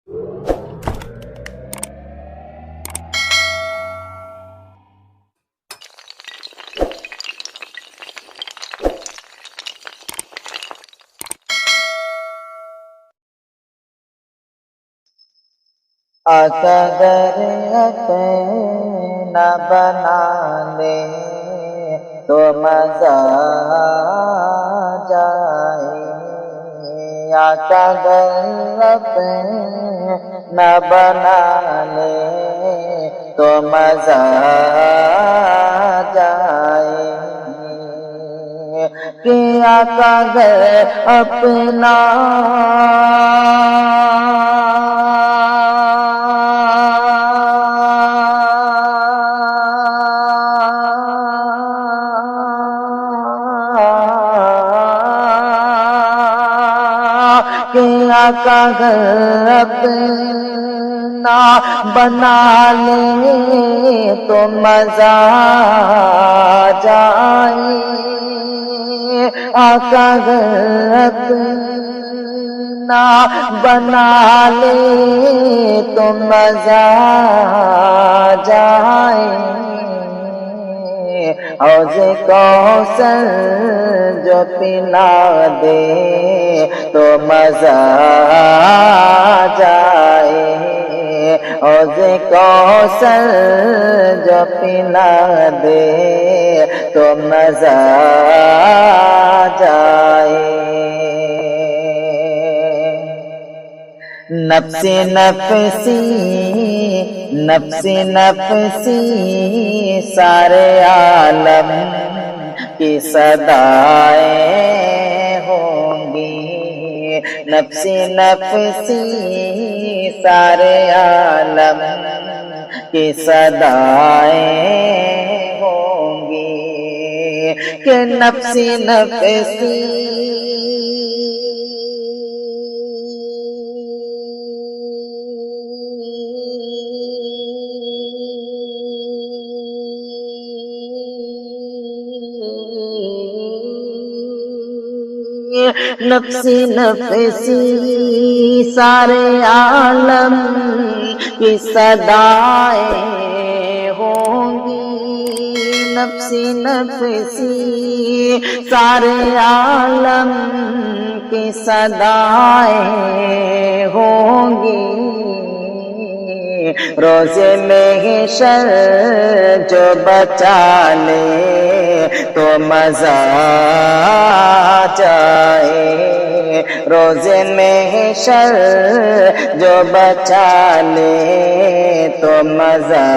اگر اپنا بنا لے تو مزہ جائے، اگر اپنا بنا لے تو مزہ جائے، کہ اگر اپنا اگر اپنا بنا لے تو مزہ جائے، اگر اپنا بنا لے تو مزہ جائے، حوض کوثر جو پلا دے تو مزہ جائے، حوض کوثر جو پلا دے تو مزہ جائے۔ نفسی نفسی نفسی نفسی سارے عالم کی صدائیں ہوں گی، نفسی نفسی سارے عالم کی صدائیں ہوں گی، کہ نفسی نفسی نفسی نفسی سارے عالم کی صدائیں ہوں گی، نفسی نفسی سارے عالم کی صدائیں ہوں گی، روز محشر جو بچا لے تو مزہ جائے، روز محشر جو بچا لے تو مزہ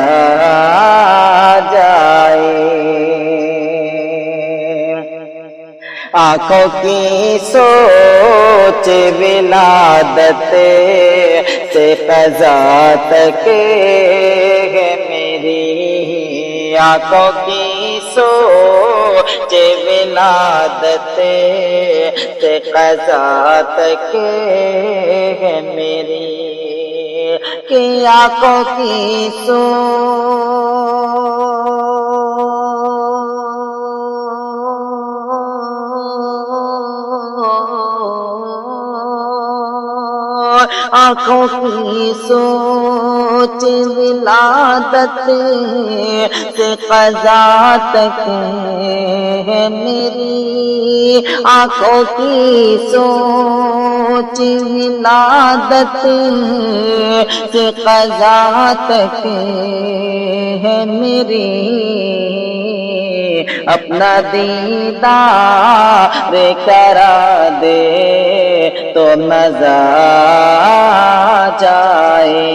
جائے، آنکھوں کی سوچ ولادت سے قضا تک ہے میری، آنکھوں کی سوچ ولادت سے قضا تک ہے میری، کہ آنکھوں کی آنکھوں کی سوچ ولادت سے قضا تک ہے میری، آنکھوں کی سوچ ولادت سے قضا تک ہے میری، اپنا دیدار کرا دے تو مزہ جائے،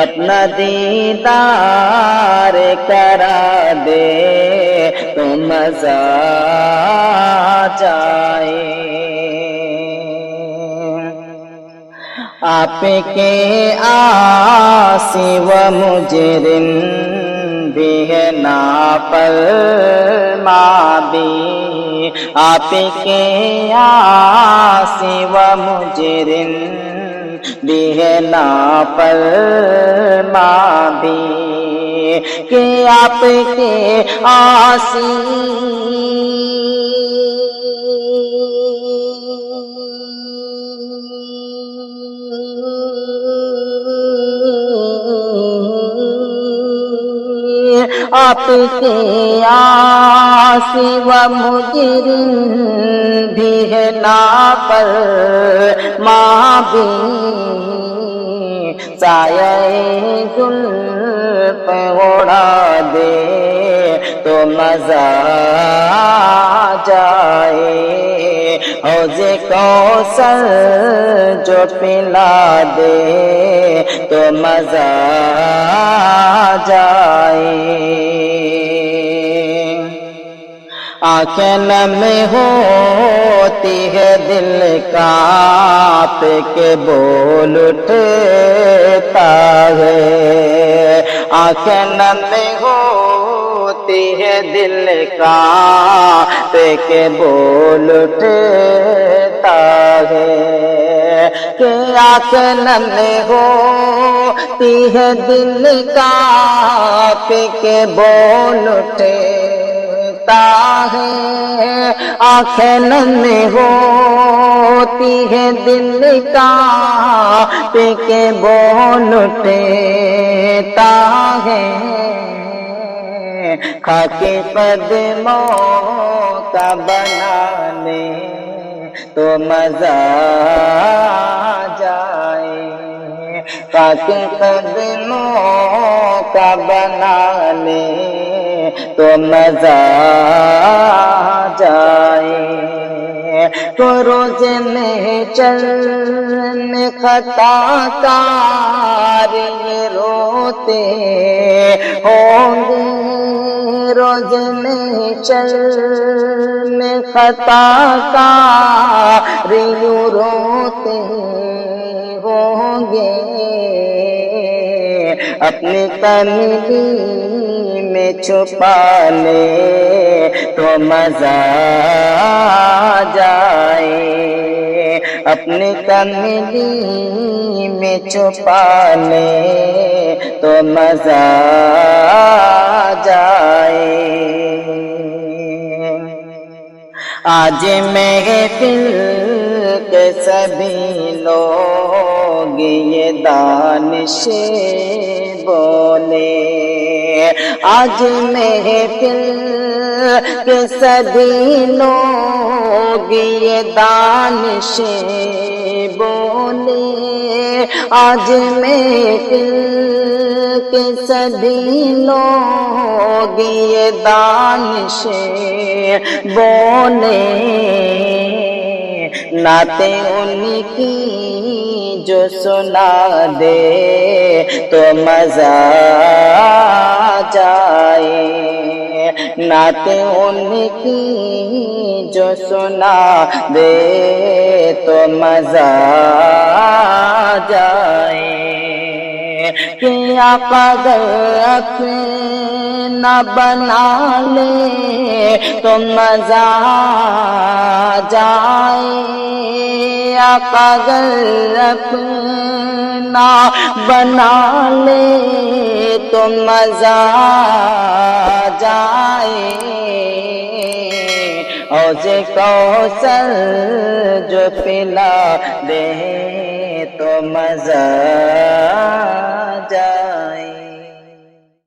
اپنا دیدار کرا دے تو مزہ جائے، آپ کے عاصی و مجرم بھی ہے نافرمان بھی، آپ کے عاصی و مجرم بھی ہے نافرمان بھی، کہ آپ کے عاصی آپ کے عاصی و مجرم بھی ہے نافرمان بھی سایہ زلف اڑا دے تو مزہ جائے حوض کوثر جو پلا دے تو مزہ جائے آنکھیں نم ہوتی ہے دل کانپ کے بول اٹھتا ہے آنکھیں نم ہوتی ہے دل کانپ کے بول اٹھتا ہے کہ آنکھیں نم ہوتی ہے دل کانپ کے بول اٹھتا ہے آنکھیں نم ہوتی ہے دل کانپ کے بول اٹھتا ہے خاک قدموں کا بنا لے تو مزہ جائے خاک قدموں کا بنا لے تو مزہ جائے تو روز میں چلنے خطا کار یہ روتے ہوں گے روز میں چلنے خطا کار یوں روتے ہوں گے اپنی کملی میں چھپا لے تو مزہ جائے اپنی کملی میں چھپا لے تو مزہ جائے آج محفل کے سبھی لوگ یہ دانش بولے آج محفل کے سبھی لوگ یہ دانش بولے آج محفل کے سبھی لوگ یہ دانش بولے نعتیں ان کی جو سنا دے تو مزہ جائے نعتیں ان کی جو سنا دے تو مزہ جائے کہ آقا اگر اپنا بنا لے تو مزہ جائے آقا اگر اپنا بنا لے تو مزہ جائے حوض کوثر جو پلا دے تو مزہ